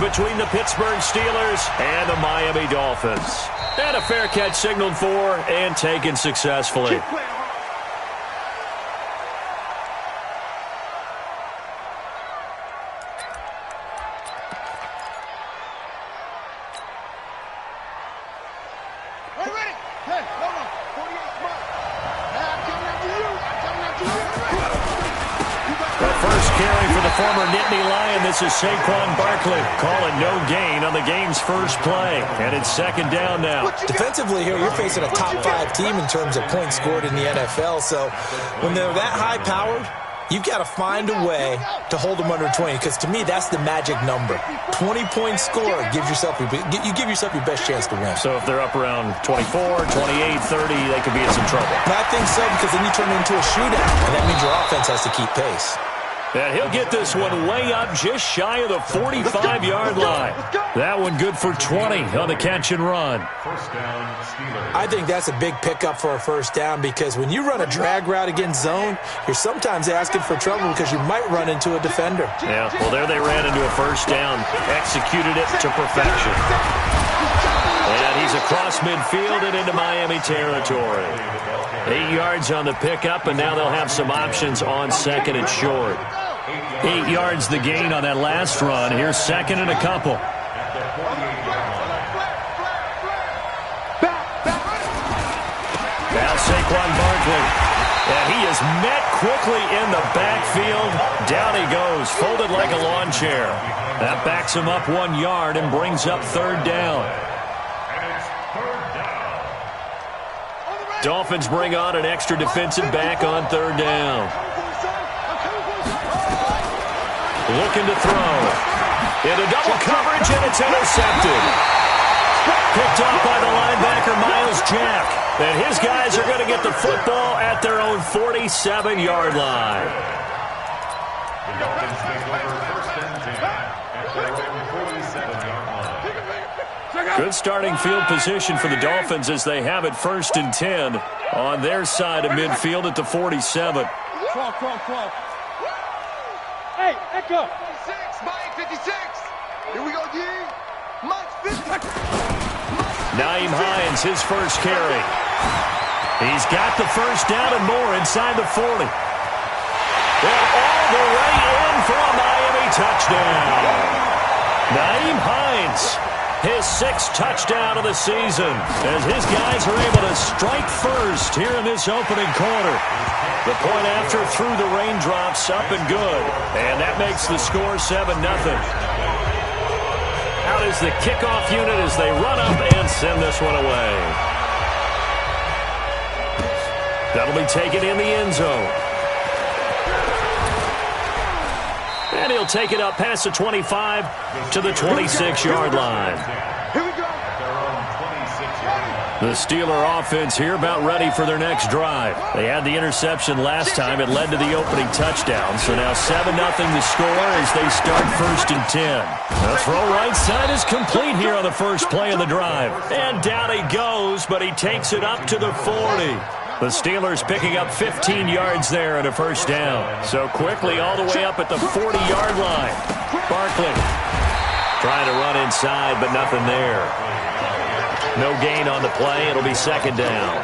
between the Pittsburgh Steelers and the Miami Dolphins. And a fair catch signaled for and taken successfully. This is Saquon Barkley calling no gain on the game's first play. And it's second down now. Defensively here, you're facing a top 5 team in terms of points scored in the NFL. So when they're that high-powered, you've got to find a way to hold them under 20. Because to me, that's the magic number. 20 points scored gives yourself you give yourself your best chance to win. So if they're up around 24, 28, 30, they could be in some trouble. And I think so, because then you turn it into a shootout. And that means your offense has to keep pace. And he'll get this one way up just shy of the 45-yard line. That one good for 20 on the catch and run. I think that's a big pickup for a first down, because when you run a drag route against zone, you're sometimes asking for trouble because you might run into a defender. Yeah, well, there they ran into a first down, executed it to perfection. And he's across midfield and into Miami territory. 8 yards on the pickup, and now they'll have some options on second and short. 8 yards the gain on that last run. Here's second and a couple. Now Saquon Barkley. And he is met quickly in the backfield. Down he goes, folded like a lawn chair. That backs him up 1 yard and brings up third down. Dolphins bring on an extra defensive back on third down. Looking to throw. Into double coverage, and it's intercepted. Picked off by the linebacker, Miles Jack. And his guys are going to get the football at their own 47-yard line. Good starting field position for the Dolphins as they have it 1st and 10 on their side of midfield at the 47. Hey, Echo. 56, Mike 56. Here we go, G. Mike 50. Naeem Hines, his first carry. He's got the first down and more inside the 40. And all the way in for a Miami touchdown. Naeem Hines, his 6th touchdown of the season, as his guys are able to strike first here in this opening quarter. The point after through the raindrops, up and good. And that makes the score 7-0. Out is the kickoff unit as they run up and send this one away. That'll be taken in the end zone. And he'll take it up past the 25 to the 26-yard line. Here we go. The Steeler offense here about ready for their next drive. They had the interception last time. It led to the opening touchdown. So now 7-0 the score as they start 1st and 10. The throw right side is complete here on the first play of the drive. And down he goes, but he takes it up to the 40. The Steelers picking up 15 yards there and a first down. So quickly all the way up at the 40-yard line. Barkley trying to run inside, but nothing there. No gain on the play. It'll be second down.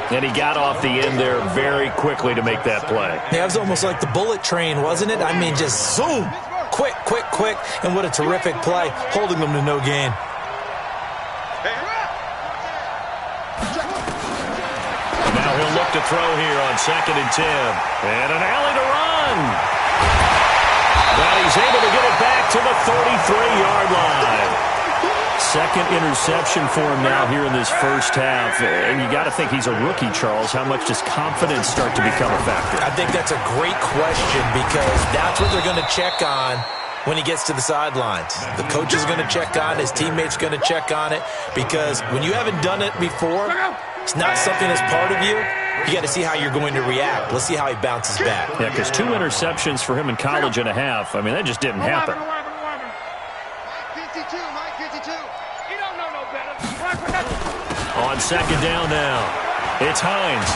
And he got off the end there very quickly to make that play. Yeah, it was almost like the bullet train, wasn't it? I mean, just zoom. Quick, quick, quick. And what a terrific play, holding them to no gain. Now he'll look to throw here on 2nd and 10. And an alley to run. But he's able to get it back to the 33-yard line. 2nd interception for him now here in this first half. And you got to think he's a rookie, Charles. How much does confidence start to become a factor? I think that's a great question, because that's what they're going to check on when he gets to the sidelines. The coach is going to check on it. His teammates going to check on it, because when you haven't done it before, it's not something that's part of you. You got to see how you're going to react. Let's see how he bounces back. Yeah, because 2 interceptions for him in college and a half. I mean, that just didn't happen. On second down now, it's Hines.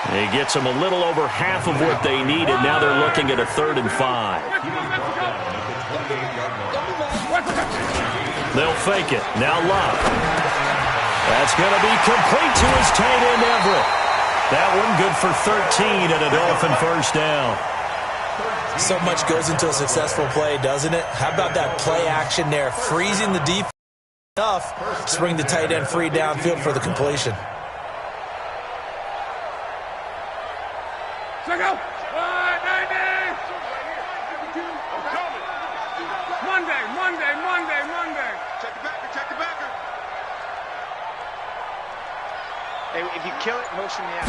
He gets them a little over half of what they needed. Now they're looking at a 3rd and 5. They'll fake it. Now Love. That's going to be complete to his tight end, Everett. That one good for 13 and a Dolphin first down. So much goes into a successful play, doesn't it? How about that play action there? Freezing the defense enough to bring the tight end free downfield for the completion. Check out. Monday. Check the backer. Hey, if you kill it, motion me out.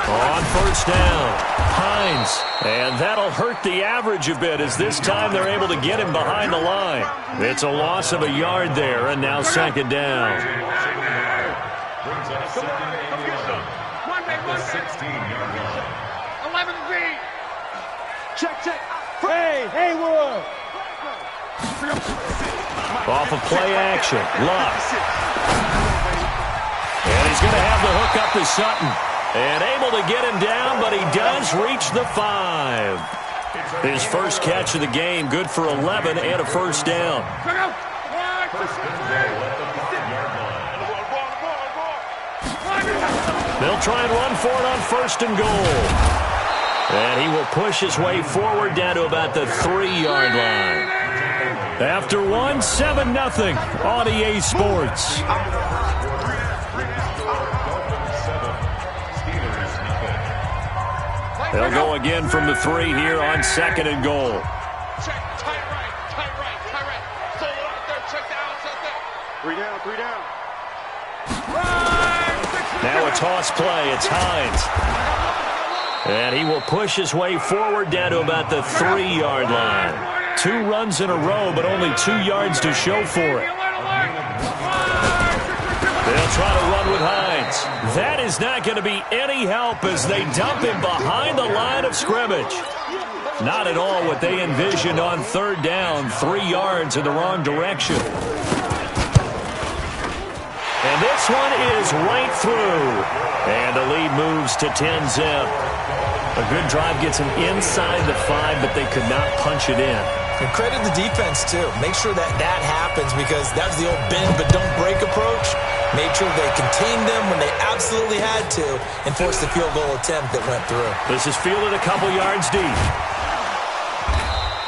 On first down, Hines. And that'll hurt the average a bit as this time they're able to get him behind the line. It's a loss of a yard there, and now second down. Monday. 16-yard line. 11 feet. Check. Hey, Haywood. Off of play action, Luck. And he's going to have the hook up to Sutton. And able to get him down, but he does reach the 5. His first catch of the game, good for 11 and a first down. They'll try and run for it on first and goal. And he will push his way forward down to about the 3-yard line. After 7-0 on EA Sports. They'll go again from the 3 here on second and goal. Check, tight right. Solo out there, check down. 3 down. Now a toss play, it's Hines. And he will push his way forward down to about the 3-yard line. 2 runs in a row, but only 2 yards to show for it. They'll try to run with Hines. That is not going to be any help as they dump him behind the line of scrimmage. Not at all what they envisioned on third down, 3 yards in the wrong direction. And this one is right through. And the lead moves to 10-zip. A good drive gets them inside the 5, but they could not punch it in. And credit the defense, too. Make sure that happens because that's the old bend but don't break approach. Made sure they contained them when they absolutely had to and forced the field goal attempt that went through. This is fielded a couple yards deep.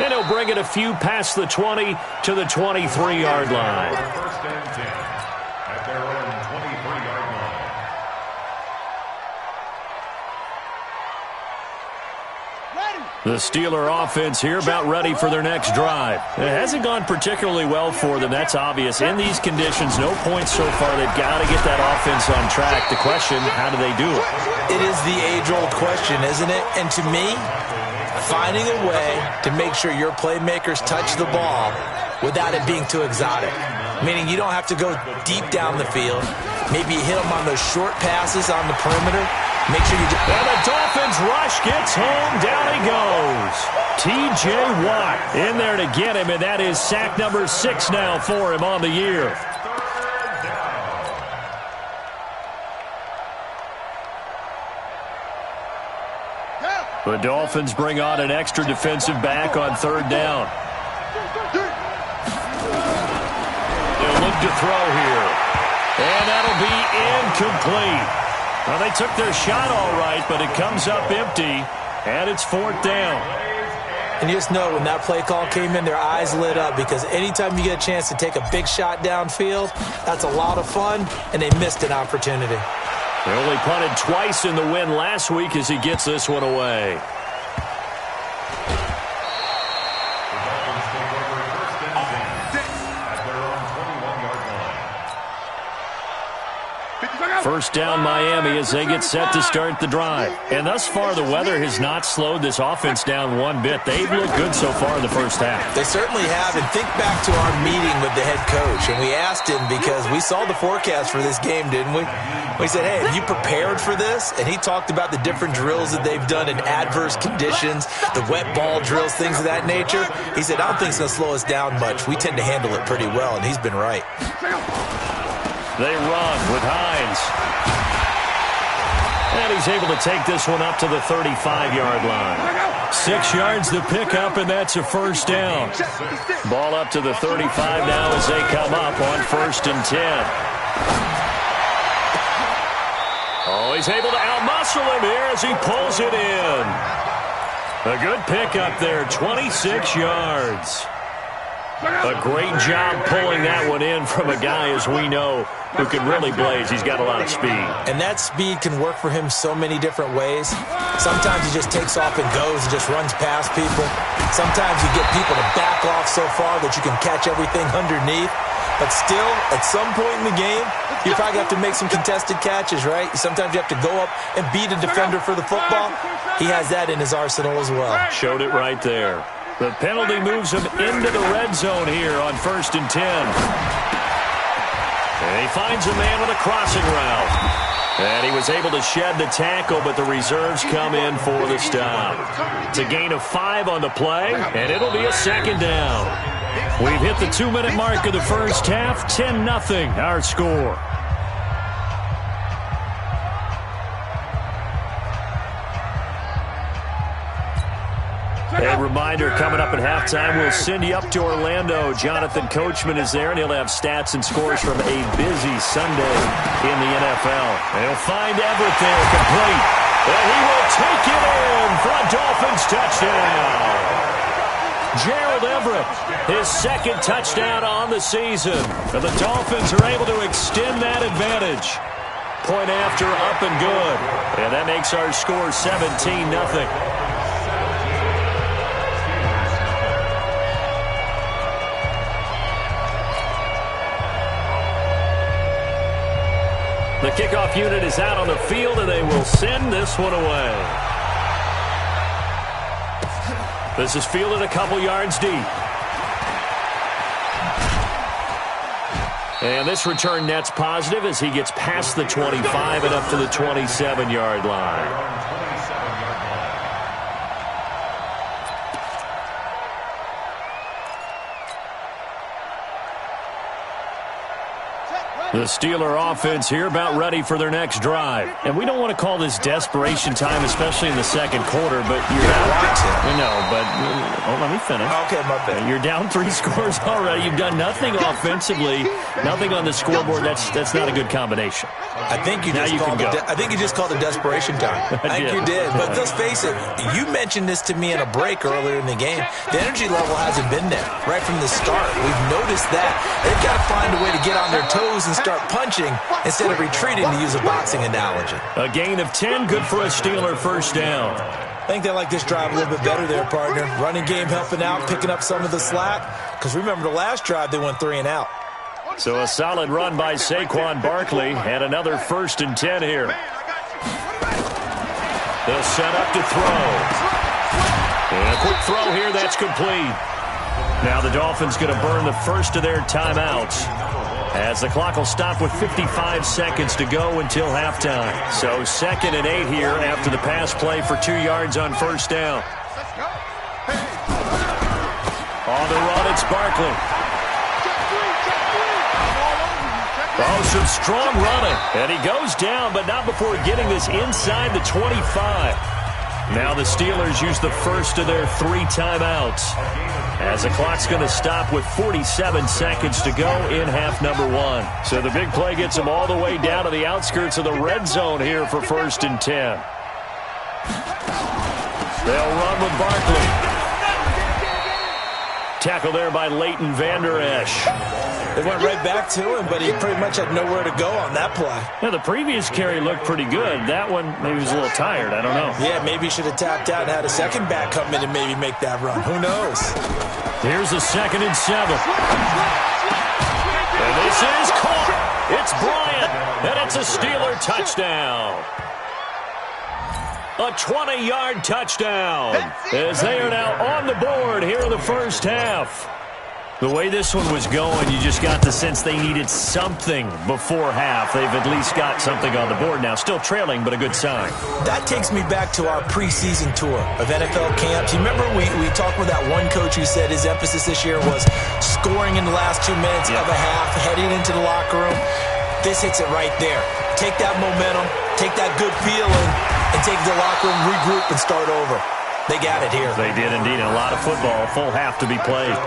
And he'll bring it a few past the 20 to the 23-yard line. First and 10 at their own 23-yard line. The Steeler offense here about ready for their next drive. It hasn't gone particularly well for them. That's obvious. In these conditions, no points so far. They've got to get that offense on track. The question, how do they do it? It is the age-old question, isn't it? And to me, finding a way to make sure your playmakers touch the ball without it being too exotic. Meaning you don't have to go deep down the field. Maybe you hit them on those short passes on the perimeter. Make sure you do. And the Dolphins rush gets home. Down he goes. T.J. Watt in there to get him, and that is sack number 6 now for him on the year. The Dolphins bring on an extra defensive back on third down. They'll look to throw here. And that'll be incomplete. Well, they took their shot all right, but it comes up empty, and it's 4th down. And you just know when that play call came in, their eyes lit up because anytime you get a chance to take a big shot downfield, that's a lot of fun, and they missed an opportunity. They only punted twice in the win last week as he gets this one away. First down Miami as they get set to start the drive. And thus far, the weather has not slowed this offense down one bit. They've looked good so far in the first half. They certainly have. And think back to our meeting with the head coach. And we asked him because we saw the forecast for this game, didn't we? We said, hey, have you prepared for this? And he talked about the different drills that they've done in adverse conditions, the wet ball drills, things of that nature. He said, I don't think it's going to slow us down much. We tend to handle it pretty well, and he's been right. They run with Hines. And he's able to take this one up to the 35-yard line. 6 yards to pick up, and that's a first down. Ball up to the 35 now as they come up on 1st and 10. Oh, he's able to outmuscle him here as he pulls it in. A good pickup there, 26 yards. A great job pulling that one in from a guy, as we know, who can really blaze. He's got a lot of speed. And that speed can work for him so many different ways. Sometimes he just takes off and goes and just runs past people. Sometimes you get people to back off so far that you can catch everything underneath. But still, at some point in the game, you probably have to make some contested catches, right? Sometimes you have to go up and beat a defender for the football. He has that in his arsenal as well. Showed it right there. The penalty moves him into the red zone here on 1st and 10. And he finds a man with a crossing route. And he was able to shed the tackle, but the reserves come in for the stop. It's a gain of 5 on the play, and it'll be a 2nd down. We've hit the 2-minute mark of the first half, 10-0 our score. A reminder, coming up at halftime, we'll send you up to Orlando. Jonathan Coachman is there, and he'll have stats and scores from a busy Sunday in the NFL. He'll find Everett there, complete. And he will take it in for a Dolphins touchdown. Gerald Everett, his 2nd touchdown on the season. And the Dolphins are able to extend that advantage. Point after, up and good. And that makes our score 17-0. The kickoff unit is out on the field, and they will send this one away. This is fielded a couple yards deep. And this return net's positive as he gets past the 25 and up to the 27-yard line. The Steeler offense here about ready for their next drive. And we don't want to call this desperation time, especially in the 2nd quarter, but you're down. No, but let me finish. Okay, my bad. You're down 3 scores already. You've done nothing offensively, nothing on the scoreboard. That's not a good combination. I think you just called it desperation time. I think you did. But let's face it, you mentioned this to me in a break earlier in the game. The energy level hasn't been there right from the start. We've noticed that. They've got to find a way to get on their toes and start punching instead of retreating, to use a boxing analogy. A gain of 10, good for a Steeler first down. I think they like this drive a little bit better there, partner. Running game helping out, picking up some of the slack. Because remember, the last drive, they went 3 and out. So a solid run by Saquon Barkley, and another 1st and 10 here. They'll set up to throw. And a quick throw here, that's complete. Now the Dolphins going to burn the first of their timeouts, as the clock will stop with 55 seconds to go until halftime. So 2nd and 8 here after the pass play for 2 yards on 1st down. On the run, it's Barkley. Oh, some strong running. And he goes down, but not before getting this inside the 25. Now the Steelers use the first of their 3 timeouts, as the clock's going to stop with 47 seconds to go in half number 1. So the big play gets them all the way down to the outskirts of the red zone here for 1st and 10. They'll run with Barkley. Tackle there by Leighton Vander Esch. They went right back to him, but he pretty much had nowhere to go on that play. Yeah, the previous carry looked pretty good. That one, maybe he was a little tired. I don't know. Yeah, maybe he should have tapped out and had a second back come in and maybe make that run. Who knows? Here's a 2nd and 7. And this is caught. It's Bryant, and it's a Steeler touchdown. A 20-yard touchdown, as they are now on the board here in the first half. The way this one was going, you just got the sense they needed something before half. They've at least got something on the board now. Still trailing, but a good sign. That takes me back to our preseason tour of NFL camps. You remember we talked with that one coach who said his emphasis this year was scoring in the last 2 minutes of a half, heading into the locker room. This hits it right there. Take that momentum, take that good feeling, and take the locker room, regroup, and start over. They got it here. They did indeed. A lot of football, full half to be played.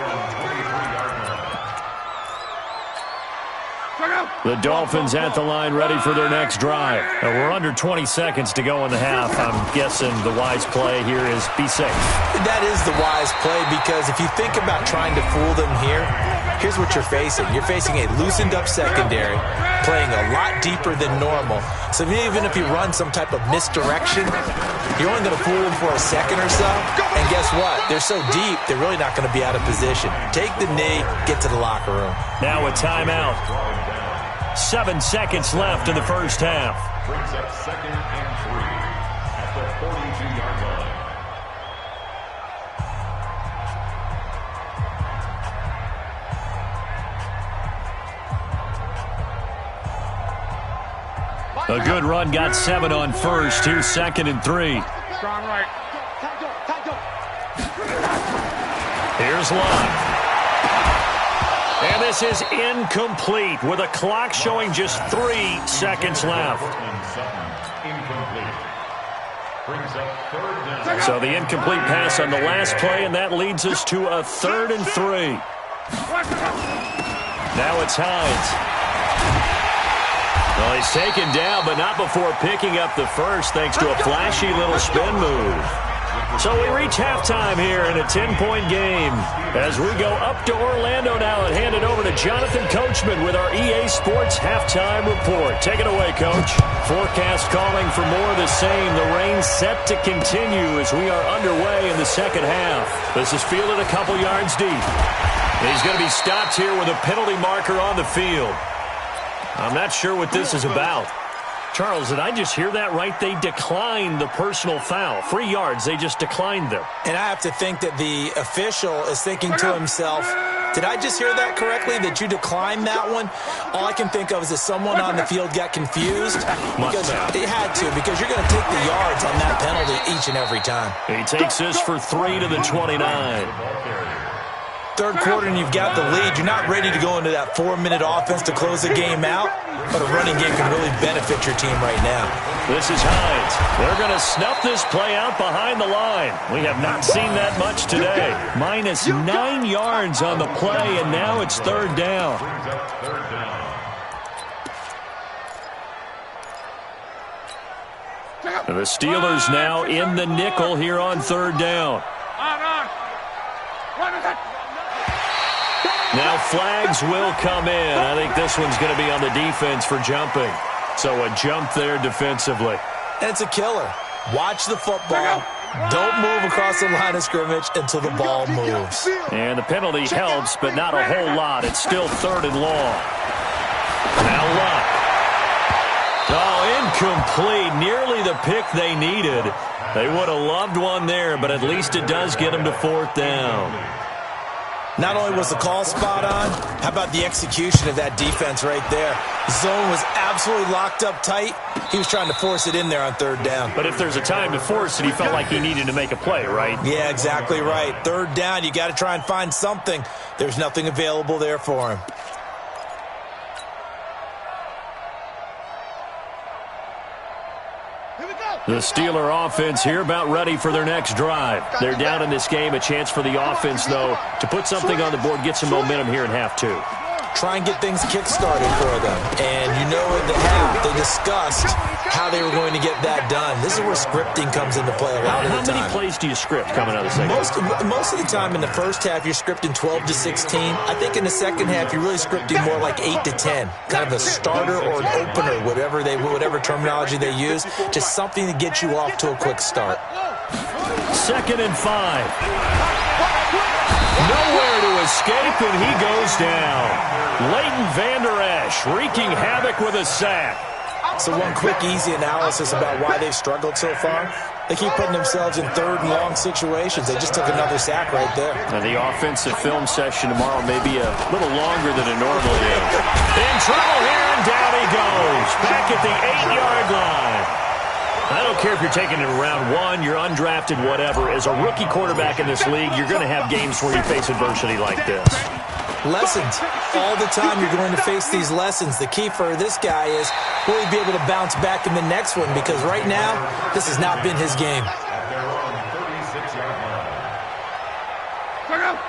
The Dolphins at the line ready for their next drive. We're under 20 seconds to go in the half. I'm guessing the wise play here is be safe. That is the wise play, because if you think about trying to fool them here, here's what you're facing. You're facing a loosened up secondary, playing a lot deeper than normal. So even if you run some type of misdirection, you're only going to fool them for a second or so. And guess what? They're so deep, they're really not going to be out of position. Take the knee, get to the locker room. Now a timeout. 7 seconds left in the first half. Brings up 2nd and 3 at the 42-yard line. A good run got 7 on first. Here's 2nd and 3. Strong right. Here's Love. And this is incomplete with a clock showing just 3 seconds left. So the incomplete pass on the last play, and that leads us to a 3rd and 3. Now it's Hines. Well, he's taken down, but not before picking up the first thanks to a flashy little spin move. So we reach halftime here in a 10-point game as we go up to Orlando now and hand it over to Jonathan Coachman with our EA Sports Halftime Report. Take it away, Coach. Forecast calling for more of the same. The rain set to continue as we are underway in the second half. This is fielded a couple yards deep. He's going to be stopped here with a penalty marker on the field. I'm not sure what this is about. Charles, did I just hear that right? They declined the personal foul. 3 yards, they just declined them. And I have to think that the official is thinking to himself, did I just hear that correctly, that you declined that one? All I can think of is that someone on the field got confused. Because it had to, because you're going to take the yards on that penalty each and every time. He takes this for 3 to the 29. Third quarter and you've got the lead. You're not ready to go into that 4-minute offense to close the game out, but a running game can really benefit your team right now. This is Hines. They're going to snuff this play out behind the line. We have not seen that much today. Minus 9 yards on the play, and now it's 3rd down. The Steelers now in the nickel here on 3rd down. Now flags will come in. I think this one's going to be on the defense for jumping. So a jump there defensively. And it's a killer. Watch the football. Don't move across the line of scrimmage until the ball moves. And the penalty helps, but not a whole lot. It's still 3rd and long. Now Luck. Oh, incomplete. Nearly the pick they needed. They would have loved one there, but at least it does get them to 4th down. Not only was the call spot on, how about the execution of that defense right there? Zone was absolutely locked up tight. He was trying to force it in there on 3rd down. But if there's a time to force it, he felt like he needed to make a play, right? Yeah, exactly right. 3rd down, you got to try and find something. There's nothing available there for him. The Steeler offense here about ready for their next drive. They're down in this game. A chance for the offense, though, to put something on the board, get some momentum here in half 2. Try and get things kick-started for them. And you know at the half, they discussed how they were going to get that done. This is where scripting comes into play a lot of the time. How many plays do you script coming out of the second half? Most of the time in the first half, you're scripting 12 to 16. I think in the second half, you're really scripting more like 8 to 10. Kind of a starter or an opener, whatever terminology they use. Just something to get you off to a quick start. 2nd and 5. Nowhere to escape, and he goes down. Leighton Vander Esch wreaking havoc with a sack. So one quick, easy analysis about why they've struggled so far. They keep putting themselves in 3rd and long situations. They just took another sack right there. Now the offensive film session tomorrow may be a little longer than it normally is. In trouble here, and down he goes. Back at the 8-yard line. I don't care if you're taking it in round 1, you're undrafted, whatever. As a rookie quarterback in this league, you're going to have games where you face adversity like this. Lessons. All the time you're going to face these lessons. The key for this guy is, will he be able to bounce back in the next one? Because right now, this has not been his game.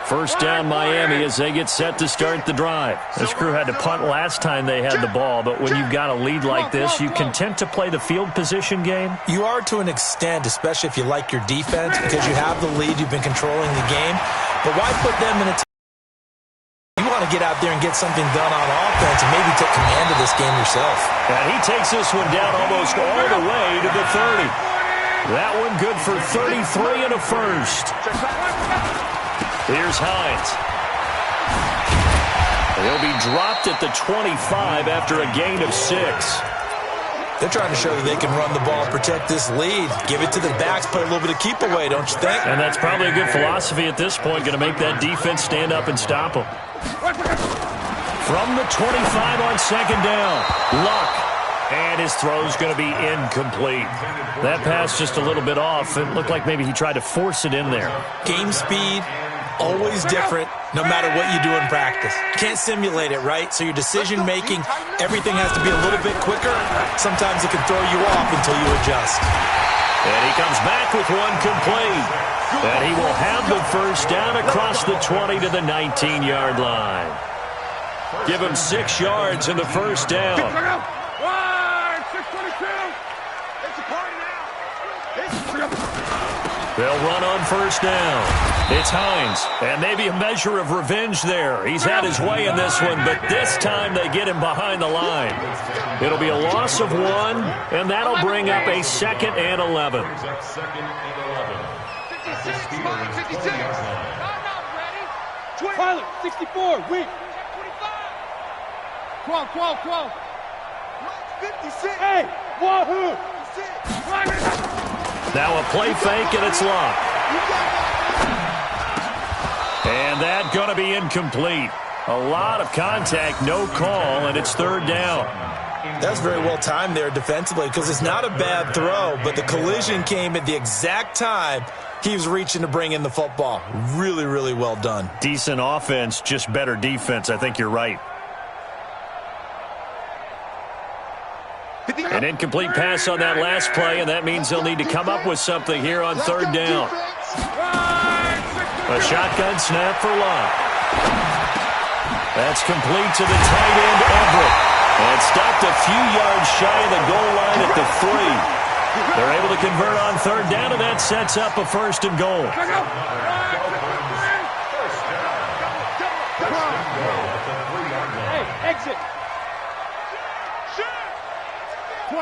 First down Miami as they get set to start the drive. This crew had to punt last time they had the ball, but when you've got a lead like this, you content to play the field position game? You are to an extent, especially if you like your defense, because you have the lead, you've been controlling the game. But why put them in a you want to get out there and get something done on offense and maybe take command of this game yourself. And he takes this one down almost all the way to the 30. That one good for 33 and a first. Here's Hines. He'll be dropped at the 25 after a gain of 6. They're trying to show that they can run the ball, protect this lead, give it to the backs, play a little bit of keep away, don't you think? And that's probably a good philosophy at this point, going to make that defense stand up and stop them. From the 25 on second down, Luck. And his throw's going to be incomplete. That pass just a little bit off. It looked like maybe he tried to force it in there. Game speed, always different, no matter what you do in practice. Can't simulate it, right? So your decision-making, everything has to be a little bit quicker. Sometimes it can throw you off until you adjust. And he comes back with one complete. And he will have the first down across the 20 to the 19-yard line. Give him 6 yards in the first down. They'll run on first down. It's Hines, and maybe a measure of revenge there. He's had his way in this one, but this time they get him behind the line. It'll be a loss of 1, and that'll bring up a 2nd and 11. 64, weak. 12. 56. Hey, wahoo. Now a play fake, and it's locked. And that going to be incomplete. A lot of contact, no call, and it's third down. That's very well timed there defensively because it's not a bad throw, but the collision came at the exact time he was reaching to bring in the football. Really, really well done. Decent offense, just better defense. I think you're right. An incomplete pass on that last play, and that means they'll need to come up with something here on third down. A shotgun snap for Luck. That's complete to the tight end, Everett. And stopped a few yards shy of the goal line at the 3. They're able to convert on third down, and that sets up a first and goal. Hey, exit. 12.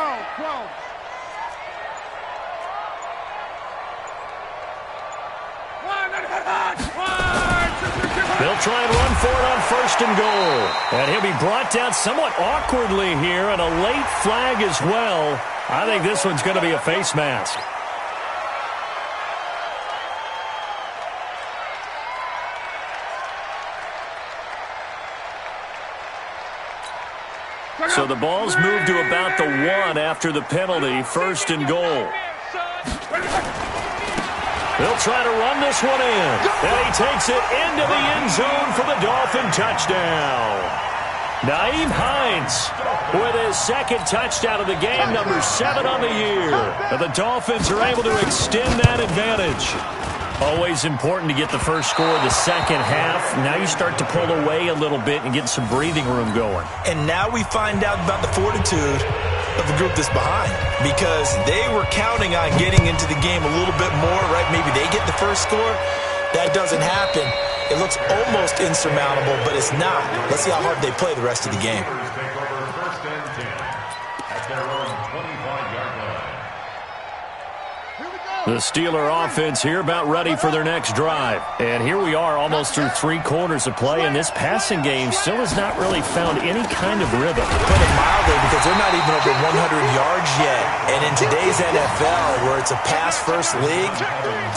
They'll try and run for it on first and goal. And he'll be brought down somewhat awkwardly here, and a late flag as well. I think this one's going to be a face mask. So the ball's moved to about the 1 after the penalty, first and goal. They'll try to run this one in. And he takes it into the end zone for the Dolphin touchdown. Nyheim Hines with his 2nd touchdown of the game, number 7 on the year. And the Dolphins are able to extend that advantage. Always important to get the first score of the second half. Now you start to pull away a little bit and get some breathing room going. And now we find out about the fortitude of the group that's behind, because they were counting on getting into the game a little bit more, right? Maybe they get the first score. That doesn't happen. It looks almost insurmountable, but it's not. Let's see how hard they play the rest of the game. The Steeler offense here about ready for their next drive. And here we are almost through 3 quarters of play, and this passing game still has not really found any kind of rhythm. Put it mildly, because they're not even over 100 yards yet. And in today's NFL, where it's a pass-first league,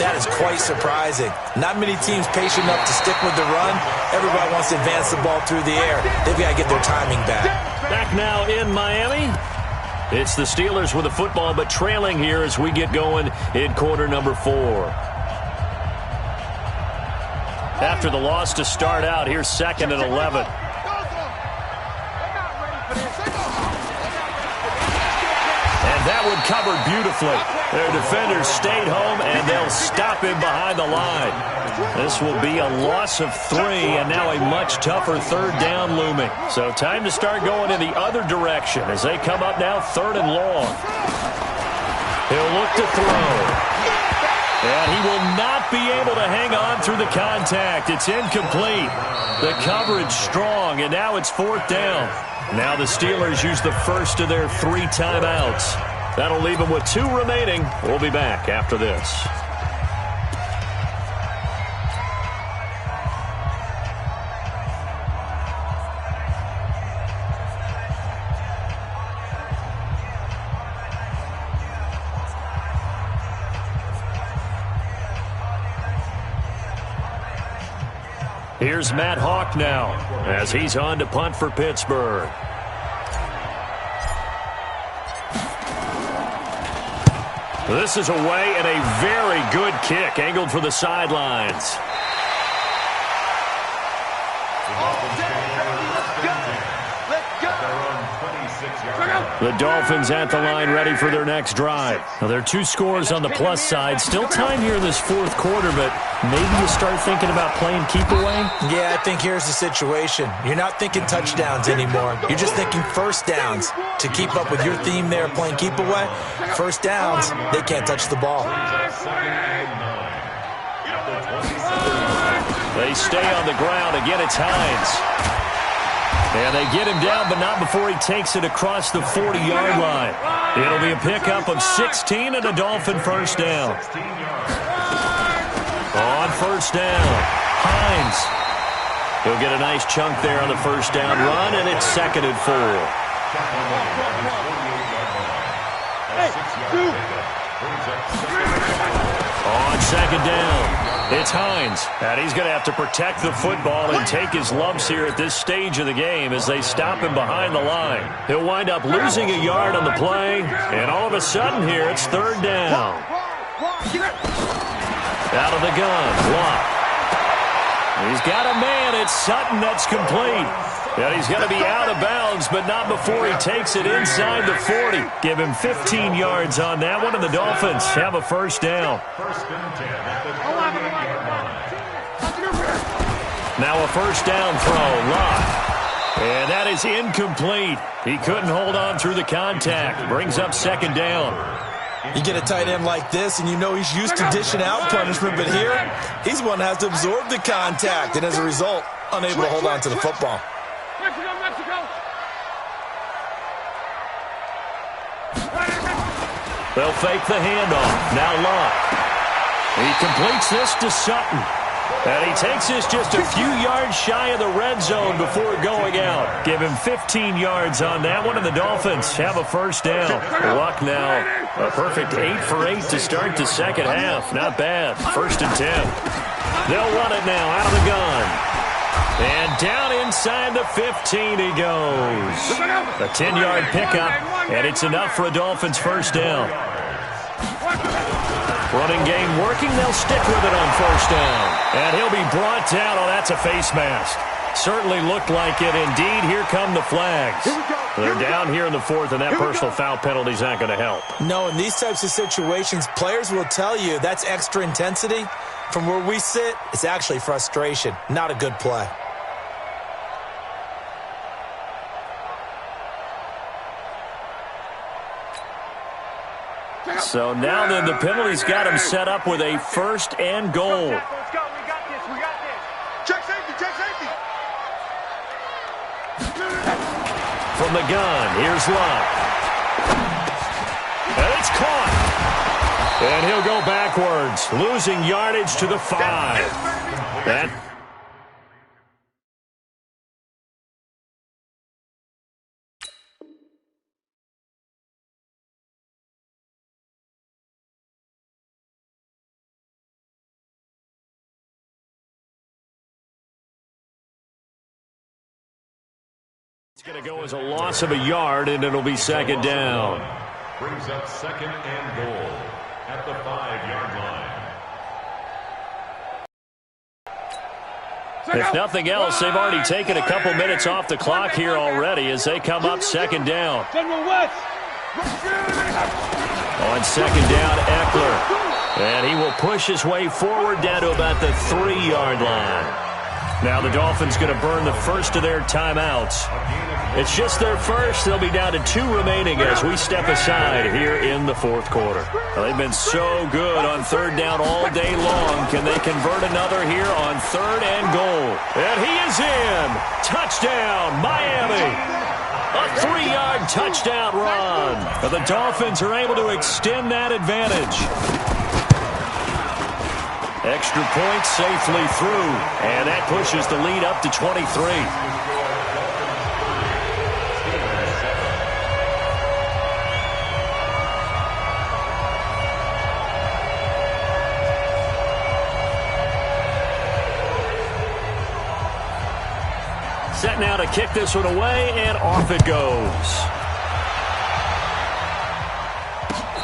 that is quite surprising. Not many teams patient enough to stick with the run. Everybody wants to advance the ball through the air. They've got to get their timing back. Back now in Miami. It's the Steelers with the football, but trailing here as we get going in quarter number 4. After the loss to start out, here's 2nd and 11. And that one covered beautifully. Their defenders stayed home, and they'll stop him behind the line. This will be a loss of 3, and now a much tougher third down looming. So time to start going in the other direction as they come up now 3rd and long. He'll look to throw. And he will not be able to hang on through the contact. It's incomplete. The coverage strong, and now it's 4th down. Now the Steelers use the first of their 3 timeouts. That'll leave them with 2 remaining. We'll be back after this. Here's Matt Hawk now as he's on to punt for Pittsburgh. This is away and a very good kick angled for the sidelines. The Dolphins at the line ready for their next drive. Now, there are 2 scores on the plus side. Still time here in this 4th quarter, but maybe you start thinking about playing keep away? Yeah, I think here's the situation. You're not thinking touchdowns anymore. You're just thinking first downs. To keep up with your theme there, playing keep away, first downs, they can't touch the ball. They stay on the ground. Again, it's Hines. And they get him down, but not before he takes it across the 40-yard line. It'll be a pickup of 16 and a Dolphin first down. On first down, Hines. He'll get a nice chunk there on the first down run, and it's 2nd and 4. On 2nd down. It's Hines, and he's going to have to protect the football and take his lumps here at this stage of the game as they stop him behind the line. He'll wind up losing a yard on the play, and all of a sudden here it's 3rd down. Out of the gun, Watt. He's got a man, it's Sutton, that's complete. And he's going to be out of bounds, but not before he takes it inside the 40. Give him 15 yards on that one, and the Dolphins have a first down. Now a first down throw, Lott. And that is incomplete. He couldn't hold on through the contact. Brings up 2nd down. You get a tight end like this, and you know he's used to dishing out punishment, but here, he's one that has to absorb the contact, and as a result, unable to hold on to the football. They'll fake the handoff. Now Lott. He completes this to Sutton. And he takes this just a few yards shy of the red zone before going out. Give him 15 yards on that one, and the Dolphins have a first down. Luck now. A perfect 8 for 8 to start the second half. Not bad. 1st and 10. They'll run it now out of the gun. And down inside the 15 he goes. A 10-yard pickup, and it's enough for a Dolphins first down. Running game working. They'll stick with it on first down. And he'll be brought down. Oh, that's a face mask. Certainly looked like it. Indeed, here come the flags. They're down here in the 4th, and that personal foul penalty is not going to help. No, in these types of situations, players will tell you that's extra intensity. From where we sit, it's actually frustration. Not a good play. So now then, the penalty's got him set up with a 1st and goal. Let's go. We got this. We got this. Check safety. Check safety. From the gun, here's Lott. And it's caught. And he'll go backwards, losing yardage to the 5. That it's going to go as a loss of a yard, and it'll be 2nd down. Brings up 2nd and goal at the 5-yard line. If nothing else, they've already taken a couple minutes off the clock here already as they come up 2nd down. On second down, Eckler. And he will push his way forward down to about the 3-yard line. Now the Dolphins going to burn the first of their timeouts. It's just their first. They'll be down to 2 remaining as we step aside here in the fourth quarter. Well, they've been so good on third down all day long. Can they convert another here on third and goal? And he is in. Touchdown, Miami. A 3-yard touchdown run. But the Dolphins are able to extend that advantage. Extra point safely through, and that pushes the lead up to 23. Set now to kick this one away, and off it goes.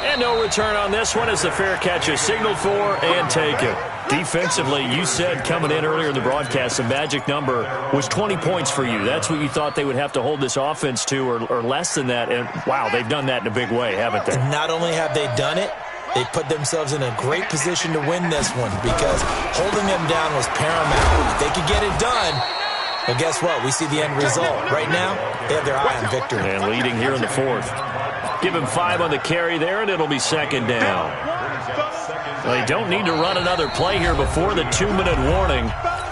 And no return on this one as the fair catch is signaled for and taken. Defensively, you said coming in earlier in the broadcast, the magic number was 20 points for you. That's what you thought they would have to hold this offense to, or less than that. And, wow, they've done that in a big way, haven't they? Not only have they done it, they put themselves in a great position to win this one because holding them down was paramount. If they could get it done, well, guess what? We see the end result. Right now, they have their eye on victory. And leading here in the fourth. Give him 5 on the carry there, and it'll be second down. Well, they don't need to run another play here before the 2-minute warning.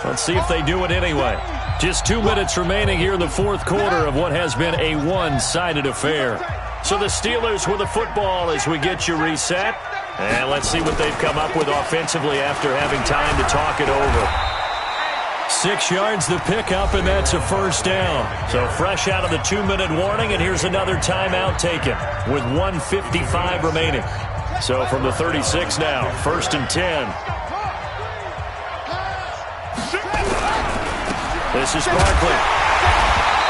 Let's see if they do it anyway. Just 2 minutes remaining here in the fourth quarter of what has been a one-sided affair. So the Steelers with the football as we get you reset. And let's see what they've come up with offensively after having time to talk it over. 6 yards the pickup, and that's a first down. So fresh out of the 2-minute warning, and here's another timeout taken with 1:55 remaining. So from the 36 now, first and 10. This is Barkley.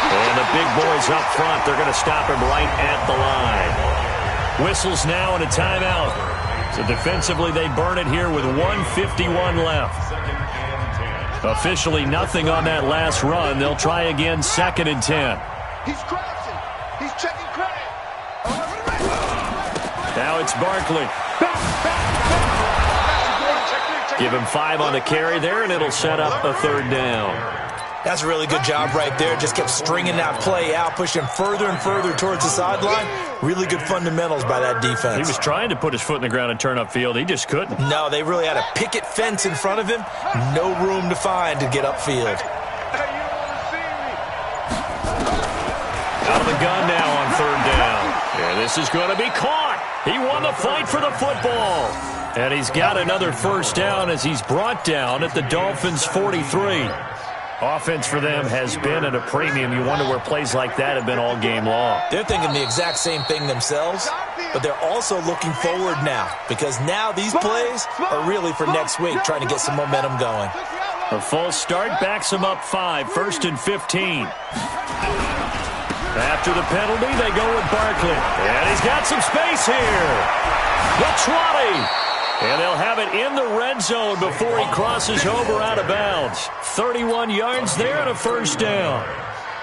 And the big boys up front, they're going to stop him right at the line. Whistles now and a timeout. So defensively, they burn it here with 1:51 left. Officially nothing on that last run. They'll try again, second and 10. He's crashing. He's checking crash. Now it's Barkley. Give him 5 on the carry there, and it'll set up a third down. That's a really good job right there. Just kept stringing that play out, pushing further and further towards the sideline. Really good fundamentals by that defense. He was trying to put his foot in the ground and turn upfield. He just couldn't. No, they really had a picket fence in front of him. No room to find to get upfield. Out of the gun now on third down. Yeah, this is going to be caught. He won the fight for the football. And he's got another first down as he's brought down at the Dolphins' 43. Offense for them has been at a premium. You wonder where plays like that have been all game long. They're thinking the exact same thing themselves, but they're also looking forward now because now these plays are really for next week, trying to get some momentum going. A false start backs them up 5, first and 15. After the penalty, they go with Barkley. And he's got some space here. The 20. And they'll have it in the red zone before he crosses over out of bounds. 31 yards there and a first down.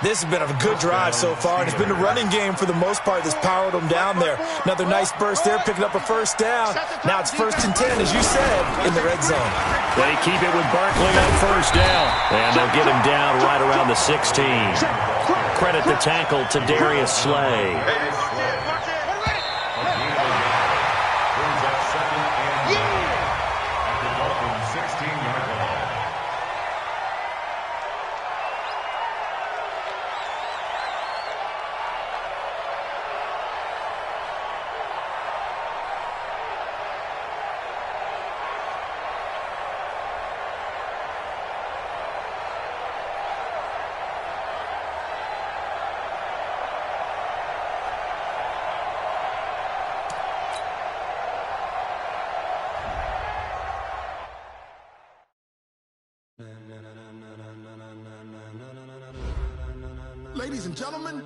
This has been a good drive so far, and it's been a running game for the most part that's powered them down there. Another nice burst there, picking up a first down. Now it's first and 10, as you said, in the red zone. They keep it with Barkley on first down. And they'll get him down right around the 16. Credit the tackle to Darius Slay. Ladies and gentlemen,